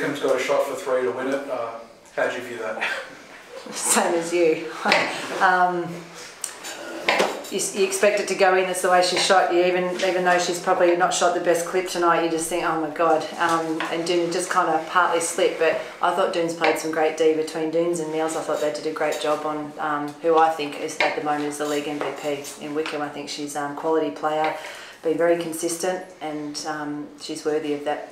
Wickham's got a shot for 3 to win it. How do you view that? Same as you. You expect it to go in. That's the way she shot. You even though she's probably not shot the best clip tonight, you just think, oh my god. And Doon just kind of partly slipped, but I thought Doon's played some great D between Doons and Niels. I thought they did a great job on who I think is at the moment is the league MVP in Wickham. I think she's a quality player, been very consistent, and she's worthy of that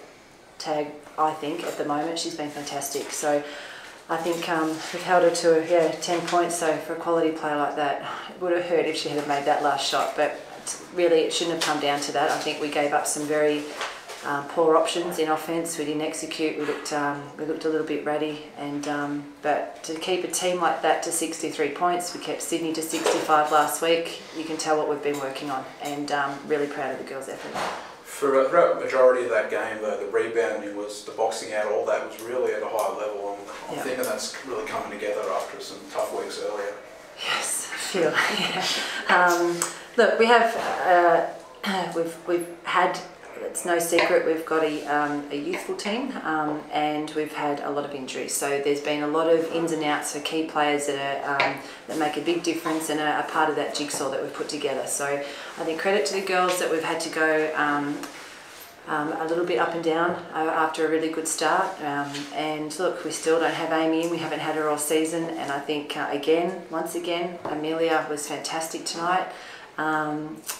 tag. I think at the moment she's been fantastic. So I think we've held her to 10 points. So for a quality player like that, it would have hurt if she had made that last shot. But really, it shouldn't have come down to that. I think we gave up some very poor options in offence. We didn't execute. We looked a little bit ratty. And but to keep a team like that to 63 points, we kept Sydney to 65 last week. You can tell what we've been working on, and really proud of the girls' effort. For a majority of that game, though, the rebounding was, the boxing out, all that was really at a high level. I'm thinking that's really coming together after some tough weeks earlier. Yes, sure. Yeah. Look, we have we've had. It's no secret we've got a youthful team, and we've had a lot of injuries. So there's been a lot of ins and outs for key players that make a big difference and are part of that jigsaw that we've put together. So I think credit to the girls that we've had to go a little bit up and down after a really good start. And look, we still don't have Amy in. We haven't had her all season. And I think once again, Amelia was fantastic tonight.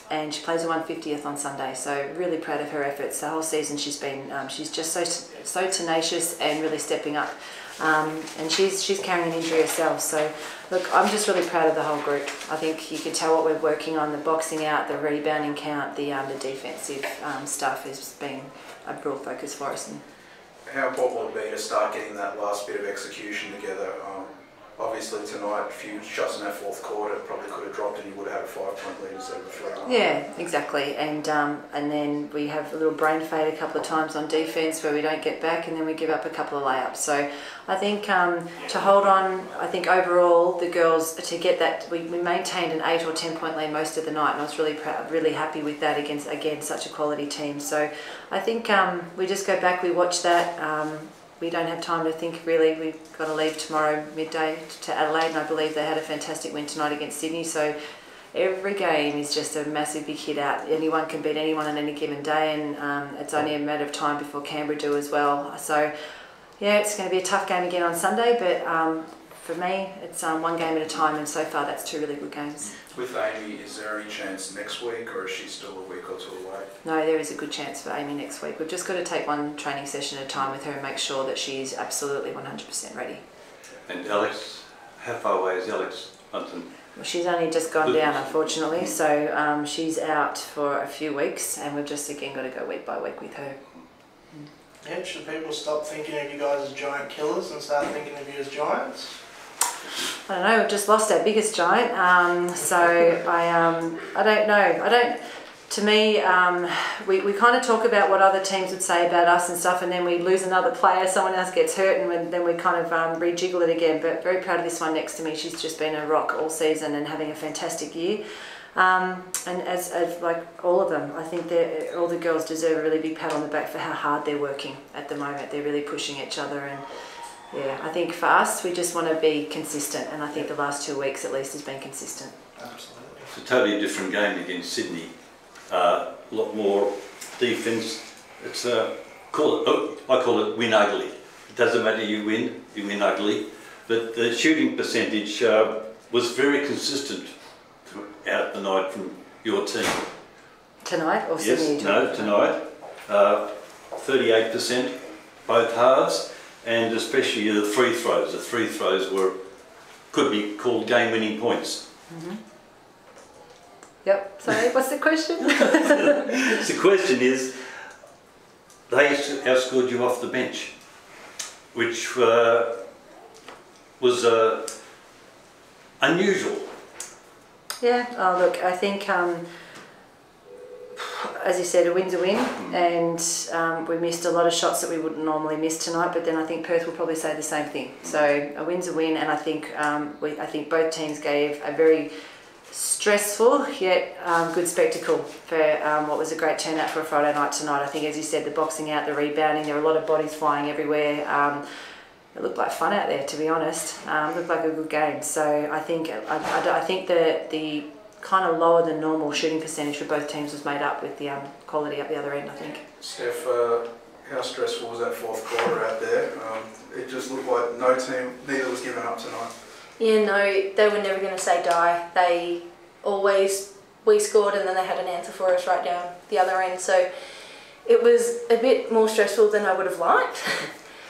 And she plays her 150th on Sunday, so really proud of her efforts. The whole season she's been, she's just so tenacious and really stepping up. And she's carrying an injury herself. So look, I'm just really proud of the whole group. I think you can tell what we're working on: the boxing out, the rebounding count, the defensive stuff has been a real focus for us. And how important will it be to start getting that last bit of execution together? Obviously tonight, a few shots in that fourth quarter probably could have dropped and you would have had a 5-point lead instead of a 3. Yeah, exactly. And then we have a little brain fade a couple of times on defence where we don't get back, and then we give up a couple of layups. So I think to hold on, I think overall the girls, to get that, we maintained an 8 or 10 point lead most of the night, and I was really proud, really happy with that against, again, such a quality team. So I think we just go back, we watch that. We don't have time to think really. We've got to leave tomorrow midday to Adelaide, and I believe they had a fantastic win tonight against Sydney. So every game is just a massive big hit out. Anyone can beat anyone on any given day, and it's only a matter of time before Canberra do as well. So yeah, it's going to be a tough game again on Sunday, but for me, it's one game at a time, and so far that's 2 really good games. With Amy, is there any chance next week, or is she still a week or 2 away? No, there is a good chance for Amy next week. We've just got to take one training session at a time with her and make sure that she's absolutely 100% ready. And Alex, how far away is Alex Bunton? Well, she's only just gone down, unfortunately, so she's out for a few weeks, and we've just again got to go week by week with her. Yeah, should people stop thinking of you guys as giant killers and start thinking of you as giants? I don't know, we've just lost our biggest giant, so I don't know. To me, we kind of talk about what other teams would say about us and stuff, and then we lose another player, someone else gets hurt, and then we kind of rejiggle it again. But very proud of this one next to me. She's just been a rock all season and having a fantastic year. And as like all of them, I think all the girls deserve a really big pat on the back for how hard they're working at the moment. They're really pushing each other, and yeah, I think for us, we just want to be consistent, and I think the last 2 weeks at least has been consistent. Absolutely. It's a totally different game against Sydney. A lot more defence. It's I call it win ugly. It doesn't matter you win ugly. But the shooting percentage was very consistent throughout the night from your team. Tonight or yes, Sydney? No, tonight. 38% both halves. And especially the free throws. The free throws could be called game-winning points. Mm-hmm. Yep. Sorry, what's the question? The question is, they outscored you off the bench, which was unusual. Yeah. Oh, look, I think. As you said, a win's a win, and we missed a lot of shots that we wouldn't normally miss tonight. But then I think Perth will probably say the same thing. So a win's a win, and I think both teams gave a very stressful yet good spectacle for what was a great turnout for a Friday night tonight. I think, as you said, the boxing out, the rebounding, there were a lot of bodies flying everywhere. It looked like fun out there, to be honest. It looked like a good game. So I think the kind of lower than normal shooting percentage for both teams was made up with the quality up the other end, I think. Steph, how stressful was that fourth quarter out there? It just looked like neither was giving up tonight. Yeah, no, they were never going to say die. We scored and then they had an answer for us right down the other end. So it was a bit more stressful than I would have liked.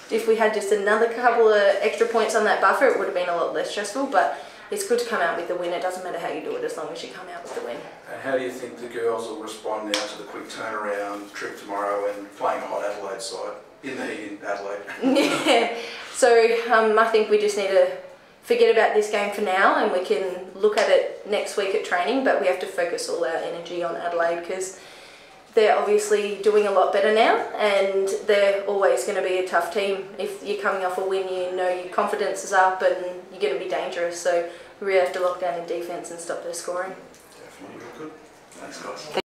If we had just another couple of extra points on that buffer, it would have been a lot less stressful, but it's good to come out with the win. It doesn't matter how you do it as long as you come out with the win. And how do you think the girls will respond now to the quick turnaround trip tomorrow and playing a hot Adelaide side in the heat in Adelaide? Yeah, so I think we just need to forget about this game for now and we can look at it next week at training, but we have to focus all our energy on Adelaide because they're obviously doing a lot better now and they're always going to be a tough team. If you're coming off a win, you know your confidence is up and you're going to be dangerous. So we really have to lock down in defence and stop their scoring. Definitely good. Thanks, guys.